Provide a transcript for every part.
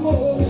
Amor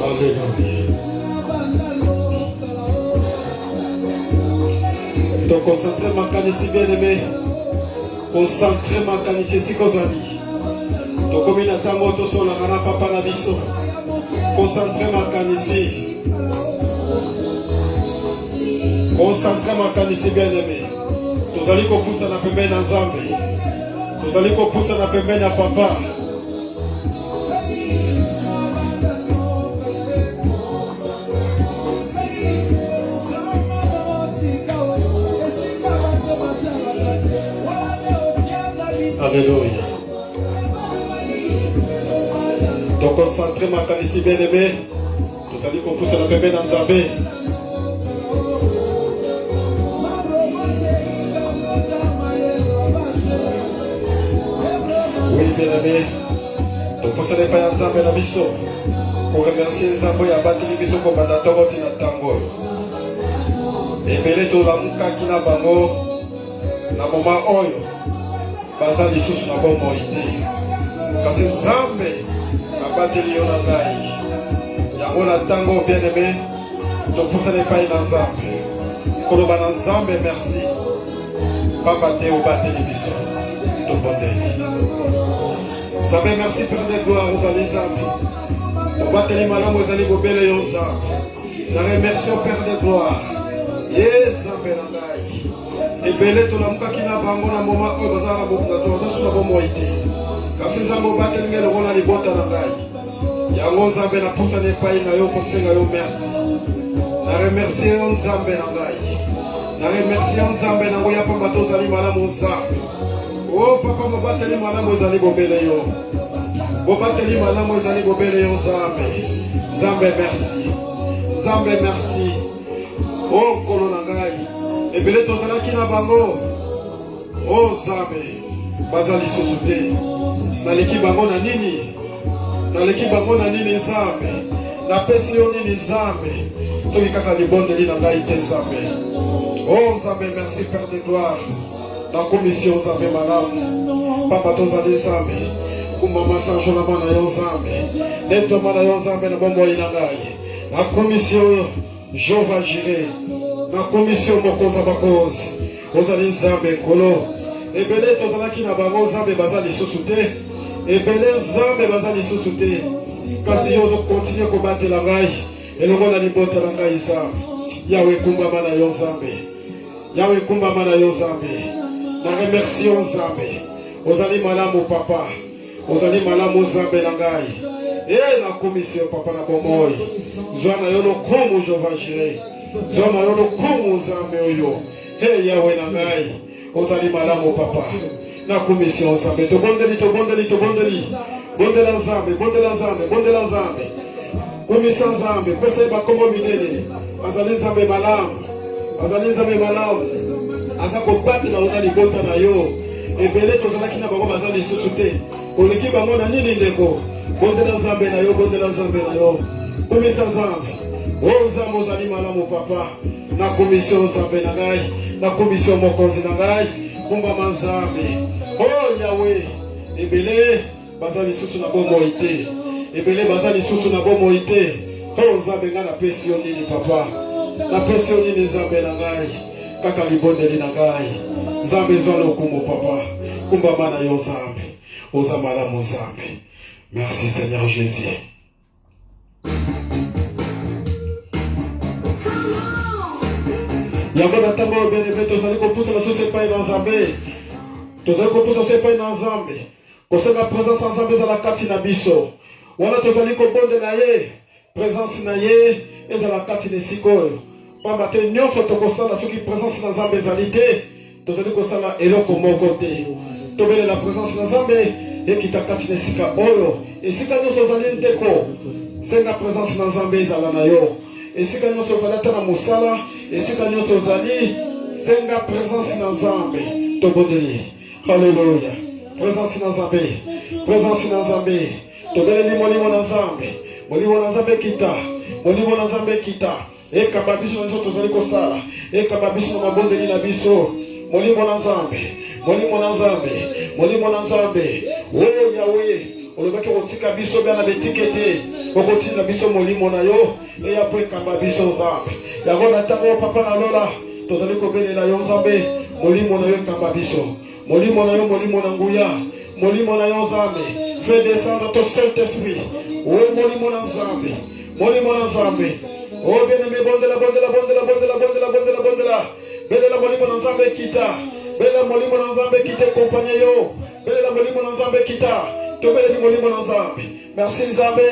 Alléluia. Donc concentrez ma canisse bien aimé. Concentrez ma canisse si kozali. Donc comme il attend moto sur la rana papa na biso. Concentrez ma canisse. Concentrez ma canisse bien aimé. Nous allons pousser na pembe na Nzambe. Nous allons pousser na pembe na papa. Alléluia. Donc concentrez ma canisse bien aimé. Nous allons pousser la pembe na Nzambe. Oui, bien aimé. Donc pour ce n'est pas un Nzambe na biso. Pour remercier Nzambe ya bateli biso ko banda tokoti na tango. Ebele to la muka kina bango na moma oyo. Baza lisusu na bomo ide. Kasi Nzambe na bateli yo na ngai. Yango na tango bien aimé. Donc pour ce n'est pas un Nzambe. Koloba na Nzambe merci. Papa te o bateli biso. To bondeli. Nzambe merci Père de gloire aux Nzambe. Au bateli malamu ezali bobele yo Nzambe. Na remercions Père de gloire. Nzambe na ngai. Ebele to lamukaki na bango na moma oyo bazala bazosuna bomoi te. Kasi Nzambe obateli ngai lokola libota na ngai. Yango Nzambe na pusa na epai na yo kosenga yo merci. Na remercie yo Nzambe na ngai. Na remercie yo Nzambe na ngo ya pamba tozali malamu Nzambe. Oh papa mobateli malamu ezali bobele yo. Mobateli malamu ezali bobele yo Nzambe. Nzambe merci. Nzambe merci. Oh kolo na ngai. Ebele tozalaki na bango. Oh Nzambe. Bazali susu te. Naleki bango na nini? Naleki bango na nini Nzambe? Napesi yo nini Nzambe? Soki kaka libondeli na ngai te Nzambe. Oh Nzambe merci Père de gloire. La commission Nzambe malamu. Papa tozali Nzambe. Kumama sanjola mana yo Nzambe. Neto mana yo Nzambe na bombo ina ngai. La commission Jova Jireh. La commission Mokoza Bakozi. Ozali Nzambe kolo. Ebele tozalaki na bango Nzambe bazali lisusu te. Ebele Nzambe bazali lisusu te. Kasi yo zo continue kobatela ngai. Elongo na libota na ngai Nzambe. Yawe kumbama na yo Nzambe. Yawe kumbama na yo Nzambe. Na remercions Nzambe. Ozali malamu papa. Ozali malamu Nzambe na ngai. Na commission papa na bomoi. Zwana yo lokumu Jova Jireh. Zwana yo lokumu Nzambe oyo. Yawe na ngai. Ozali malamu papa. Na commission Nzambe. Tobondeli. Bondela Nzambe, bondela Nzambe, bondela Nzambe. Commission Nzambe. Pesa ba komo minene. Azali Nzambe malamu. Azali Nzambe malamu. Aza kobati na lona libota na yo. Ebele tozalaki na bango bazali lisusu te. Oleki bango na nini ndeko? Bondela Nzambe na yo, bondela Nzambe na yo. Komisa Nzambe. Oh Nzambe ozali malamu papa. Na commission Nzambe na ngai, na commission mokonzi na ngai, kumbama Nzambe. Oh Yahweh. Ebele bazali lisusu na bomoi te. Ebele bazali lisusu na bomoi te. Oh Nzambe nga na pesi yo nini papa. Na pesi yo nini Nzambe na ngai. Kaka libondeli na ngai. Nzambe zwa lokumu papa. Kumbama na yo Nzambe. Oza malamu Nzambe. Merci Seigneur Jésus. Yango na tango bien-aimé tozali kopusa na sosi epai na Nzambe. Tozali kopusa sosi epai na Nzambe. Kosenga présence ya Nzambe ezala kati na biso. Wana tozali kobondela ye. Présence na ye ezala kati na esika oyo. Pamba te nyonso tokosala soki présence na Nzambe ezali te. Tozali kosala eloko moko te. Tobelela présence na Nzambe ekita kati na esika oyo. Esika nyonso ozali ndeko. Senga présence na Nzambe ezala na yo. Esika nyonso ozali ata na mosala. Esika nyonso ozali senga présence na Nzambe. Tobondeli. Hallelujah. Présence na Nzambe. Présence na Nzambe. Tobeleli molimo na Nzambe. Molimo na Nzambe kita. Molimo na Nzambe kita. Ekaba biso na nzoto tozali kosala. Ekaba biso na mabondeli na biso. Molimo na Nzambe. Molimo na Nzambe. Molimo na Nzambe. Oh Yahweh. olobaki kotika biso bana betikete okotina biso molimo na yo e après kamba biso nzambe yango na tango papa na lola tozali kobelela yo nzambe molimo na yo kamba biso molimo na yo molimo na nguya molimo na yo nzambe fais descendre ton Saint-Esprit o molimo na nzambe oh bien-aimé bondela belela molimo na nzambe kita belela molimo na nzambe kita accompagné yo belela molimo na nzambe kita tobeleli molimo na nzambe merci nzambe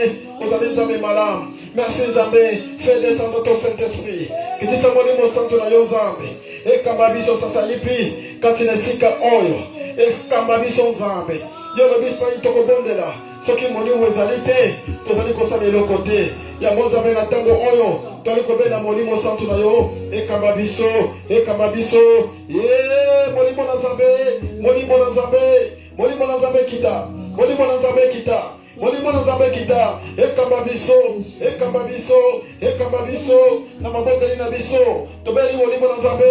ozali nzambe malamu merci nzambe fais descendre ton Saint-Esprit kitisa molimo santo na yo nzambe ekamba biso sasa lipi kati na esika oyo ekamba biso nzambe yo lobi pa itokobondela soki molimo ezali te tozali kosala eloko te yango nzambe na ntango oyo tozali kobela molimo santo na yo ekamba biso molimo na nzambe kita molimo na nzambe kita ekamba biso na mabondeli na biso tobeli molimo na nzambe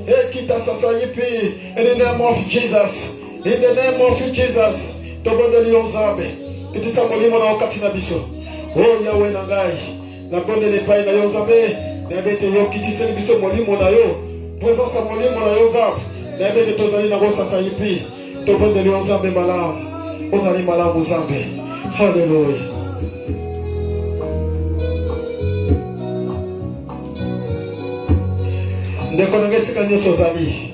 ekita sasa yipi in the name of Jesus tobondeli yo nzambe kitisa molimo na okati na biso o yawe na ngai na bondeli epai na yo nzambe na bete yo kitiseli biso molimo na yo présence ya molimo na yo nzambe na bete tozali na sasa yipi tobondeli yo nzambe malamu ozali malamu nzambe haleluya ndeko na ngai esika nyonso ozali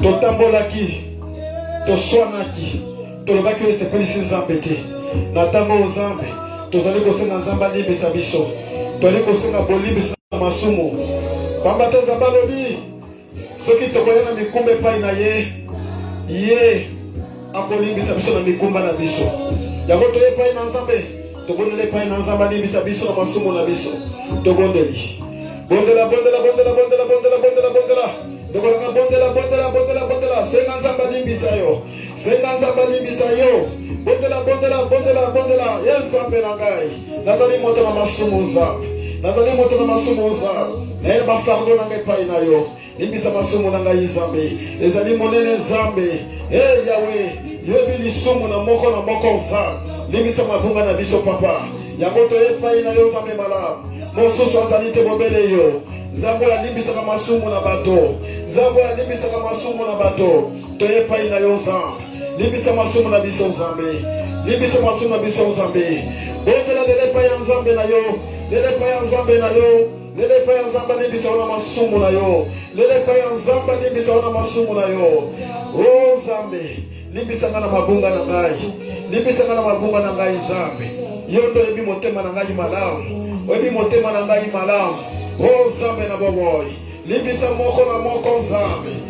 totambolaki toswanaki tolobaki oyo esepelisi nzambe te na ntango oyo nzambe tozali kosenga nzambe alimbisa biso tozali kosenga bolimbisa masumu pamba te nzambe alobi soki tokoya na mikumba epai na ye akolimbisa biso na mikumba na biso yango toye epai na nzambe tobondela epai na nzambe alimbisa biso na masumu na biso tobondeli bondela senga nzambe alimbisa yo bondela ye nzambe na ngai nazali moto na masumu nzambe naye bafardo na ngai epai na yo limbisa masumu na ngai nzambe ezali monene nzambe yawe yoyebi lisumu na moko nzambe limbisa mabunga na biso papa yango toye epai na yo nzambe malamu mosusu azali te bobele yo nzambe alimbisaka masumu na bato toye epai na yo nzambe limbisa masumu na biso nzambe bondela lelo epai ya nzambe na yo lelo epai ya nzambe alimbisa wana masumu na yo lelo epai ya nzambe alimbisa wana masumu na yo o nzambe limbisa nga na mabunga na ngai nzambe yo ndo oyebi motema na ngai malamu o nzambe na boboyi limbisa moko na moko nzambe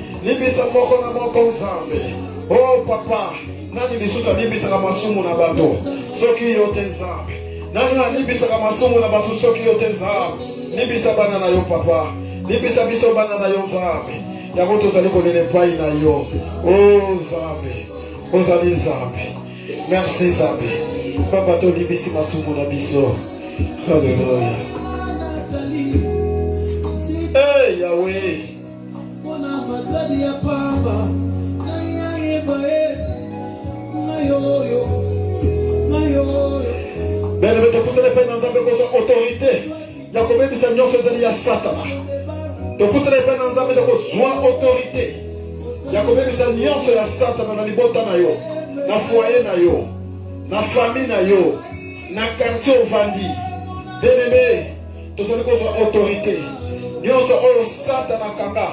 o papa nani lisusu alimbisaka masumu na bato soki yo te nzambe nani alimbisaka masumu na bato soki yo te nzambe limbisa bana na yo papa limbisa biso bana na yo nzambe yango tozali kolela epai na yo o nzambe ozali nzambe merci nzambe papa tolimbisi masumu na biso haleluya yawe bene topusana epai na nzambe kozwa autorité ya kobebisa nyonso ezali ya satana topusana epai na nzambe ya kozwa autorité ya kobebisa nyonso ya satana na libota na yo na foyer na yo na famille na yo na quartier ovandi bien-aimé tozali kozwa autorité nyonso oyo satana akanga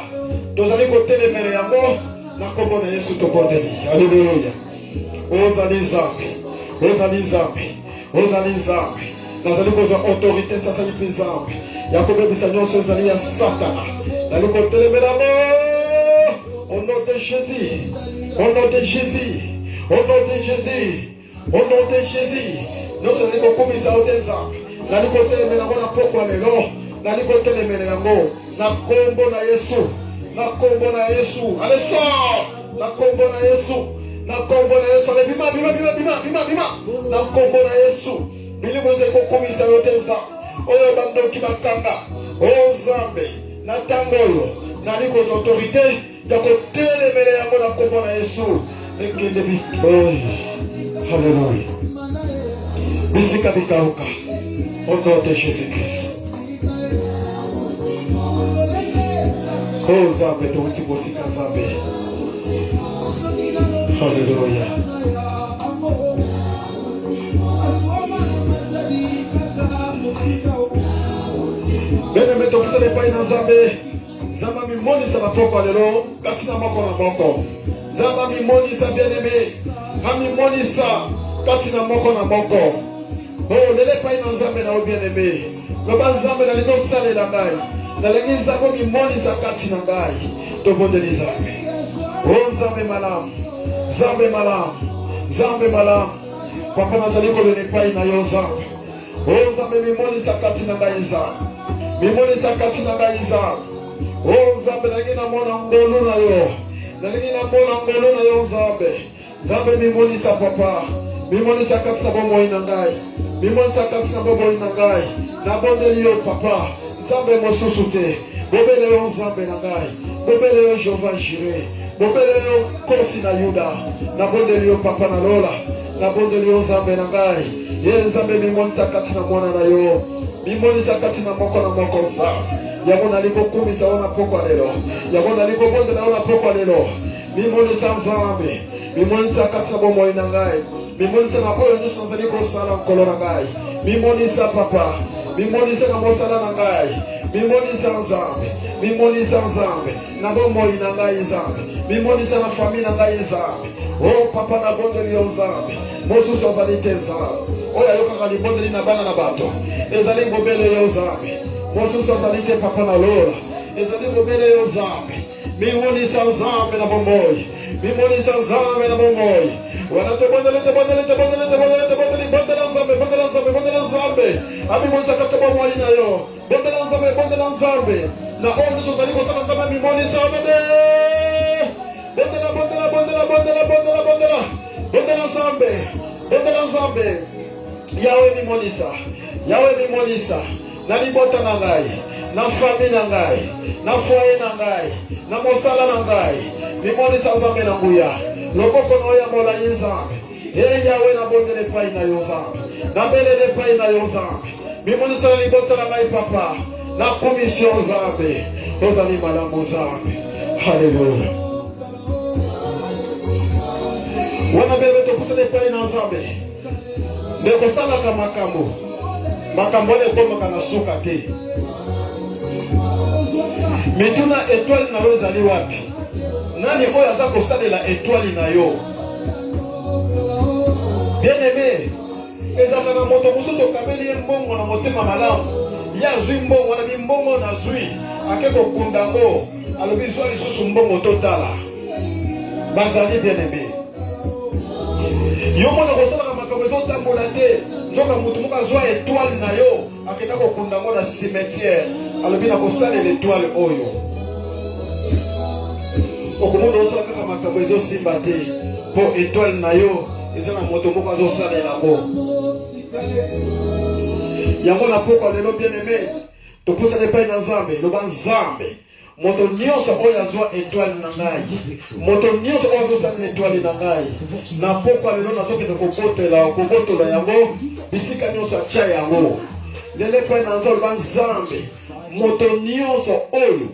tozali kotelemela yango na kombo na Yesu tobondeli haleluya ozali nzambe nazali kozwa autorité sasa lipi nzambe ya kobebisa nyonso ezali ya satana nali kotelemela yango au nom de Jésus nyonso nali kokumisa yo te nzambe nali kotelemela yango na pokwa lelo nali kotelemela yango na kombo na Yesu allez sort na kombo na Yesu ale bima na kombo na Yesu bilimo ze kokumisa yo te nzambe oyo bandoki bakanga o nzambe na ntango oyo nali kozwa autorité ya kotelemela yango na kombo na Yesu ekende Alléluia. Bisika bikauka. Au nom de Jésus-Christ. Oh Zambe, tuuti bosika Zambe. Alléluia. Bene meto kusele pa ina Zambe. Zamba mimoni sa mapoko lelo. Katina moko na moko. Zamba mimoni sa bien-aimé. Mimoni sa katina moko na moko. Oh, lele pa ina Zambe na bien-aimé. Loba Zambe na lino sale la ngai. Na lengi zako mimoni sa katina ngai. Tovonde ni Zambe. Oh Zambe malam. Zambe malam. Zambe malam. Papa nazaliko lele pa ina yo Zambe. Oh Zambe mimoni sa katina ngai Zambe. Mimoni sa katina ngai Zambe. Oh Zambe na ngina mona ngolo na yo. Na ngina mona ngolo na yo Zambe. Zambe mimoni sa papa. Mimoni sa katina bomo ina ngai. Mimoni sa katina bomo ina ngai. Na bonde liyo papa. Zambe mosusu te. Bobele yo Zambe na ngai. Bobele yo Jehova Jireh. Bobele yo kosi na Yuda. Na bonde liyo papa na lola. Na bonde liyo Zambe na ngai. Ye Zambe mimoni sa katina mwana na yo. Mimoni sa katina moko na moko sa. Yabona liko kumi sa ona poko lelo. Yabona liko bonde na ona poko lelo. Mimoni sa Zambe. Mimoni sa katina bomo ina ngai. Mimoni sa na oyo nyuso nzaliko sala mkolo na ngai. Mimoni sa papa. Mimoni sa na mosala na ngai. Mimoni sa Zambe. Mimoni sa Zambe. Na bomo ina ngai Zambe. Mimoni sa na famille na ngai Zambe. Oh papa na bonde liyo Zambe. Mosu sa zalite Zambe. Oya yoka kali bonde li na bana na bato. Ezali ngobele yo Zambe. Mosu sa zalite papa na lola. Ezali ngobele yo Zambe. Mimoni sa Zambe na bomoi. Mimoni sa Zambe na bomoi. Wanate bondele Zambe. Abi monza kataba mwa ina yo. Bondele Zambe. Na onu so zaliko sana Zambe mimoni Zambe. Bondele Zambe. Bondele Zambe. Yawe mimoni sa. Na libota na ngai. Na famille na ngai. Na foyer na ngai. Na mosala na ngai. Mimoni sa Zambe na nguya. Lokoko noya mola Zambe. Yawe na bondele pai na yo Zambe. Na belele pai na yo Zambe. Mimoni sa libota na ngai papa. Na commission Zambe. Ozali malamu Zambe. Hallelujah. Wana bebe to kusele pai na Zambe. Ndeko sala ka makambo. Makambo le koma kana suka te. Mituna étoile na yo zali wapi? Nani oyo aza kosalela étoile na yo? Bien-aimé, ezaka na moto mosusu kameli ye mbongo na motema malamu. Ya zwi mbongo na bimbongo na zwi. Ake kokunda ngo, alobi zwa lisusu mbongo totala. Bazali bien-aimé. Yo mona kosalaka makambo ezotambola te. Nzoka mutu moko azwa étoile na yo. Akenda kokunda ngo na cimetière. Alobi na kosalela étoile oyo. Okomondo osala kaka makambo ezosimba te. Po étoile na yo. Eza na moto moko azosalela ngo. Yango na poko lelo bien-aimé. Topusana epai na Zambe. Loba Zambe. Moto nyonso oyo azwa étoile na ngai. Moto nyonso oyo azosala étoile na ngai. Na poko lelo nazokende kobotola yango. Bisika nyonso atia yango. Lelo epai na loba Zambe. Moto nyonso oyo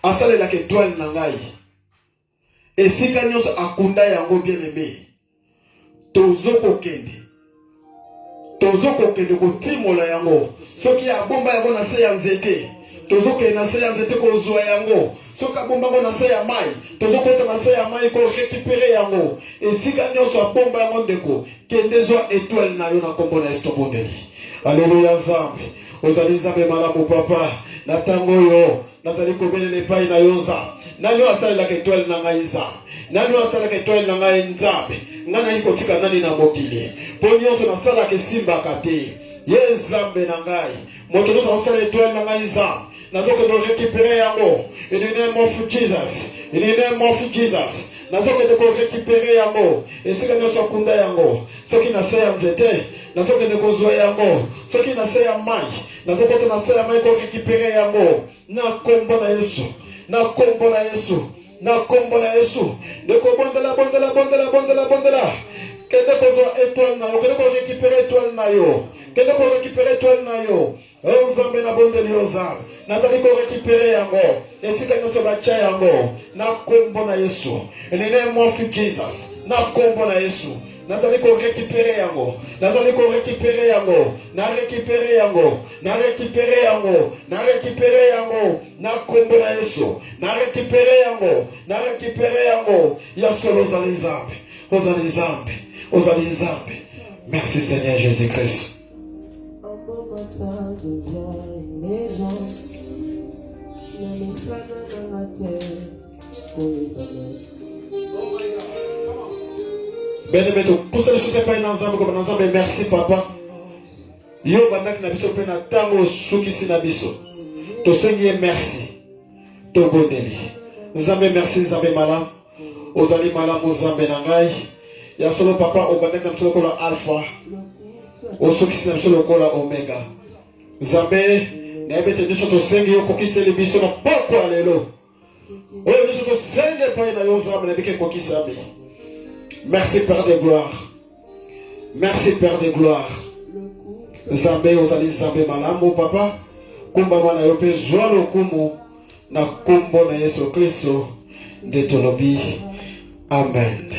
asalelaka étoile na ngai. Esika nyonso akunda yango bien-aimé. Tozokokende kotimola yango. Soki abomba yango na se ya nzete. Tozokende na se ya nzete kozwa yango. Soki abomba yango na se ya mai. Tozokota na se ya mai ko récupérer yango. Esika nyonso abomba yango ndeko. Kende zwa étoile na yo na kombo na estobondeli. Alléluia Zambe. Ozali Zambe malamu papa. Na tango yo. Nazali kobelele epai na yo Nzambe. Nani asalelaka étoile na ngai Nzambe? Nani asalelaka étoile na ngai Nzambe? Nga nayi kotika nani na mokili? Po nyonso nasalaka esimbaka te. Ye Nzambe na ngai. Moto nyonso asala étoile na ngai Nzambe. Nazokende récupérer yango. In the name of Jesus. In the name of Jesus. Nazokende récupérer yango. Esika nyonso akunda yango. Soki na se ya nzete. Nazokende kozwa yango. Soki na se ya mai. Nazokende na se ya mai ko récupérer yango. Na kombo na Yesu. Na kombo na Yesu. na kombo na Yesu. Ndeko bondela bondela bondela bondela bondela. Kende ko étoile na yo, kende ko récupérer étoile na yo. Kende ko récupérer étoile na yo. Nzambe na bondeli yo Nzambe. Nazali ko récupérer yango. Esika nyonso batia yango na kombo na Yesu. In the name of Jesus. Na kombo na Yesu. Nazali ko récupérer yango. Nazali ko récupérer yango. Na récupérer yango. Na récupérer yango. Na récupérer yango. Na kombo na Yesu. Na récupérer yango. Na récupérer yango. Ya solo ozali Nzambe. Ozali Nzambe. Ozali Nzambe. Merci Seigneur Jésus-Christ. Benebeto, pour ceux qui ne sont pas ensemble comme ensemble, merci papa. Yo bandak na biso pe na tango sukisi na biso. To sengi merci. To bondeli. Nzambe merci Nzambe malam. Ozali malam Nzambe na ngai. Ya solo papa o bandak na biso kola alpha. O sukisi na biso kola omega. Nzambe na ebete biso to sengi yo kokiseli biso na poko alelo. Oyo biso to sengi pa na yo Nzambe na bike kokisami. Merci Père de gloire. Merci Père de gloire. Nzambe ozali Nzambe malamu papa. Kumba mwana yo pe zwa lokumu na kombo na Yesu Kristo de tolobi. Amen.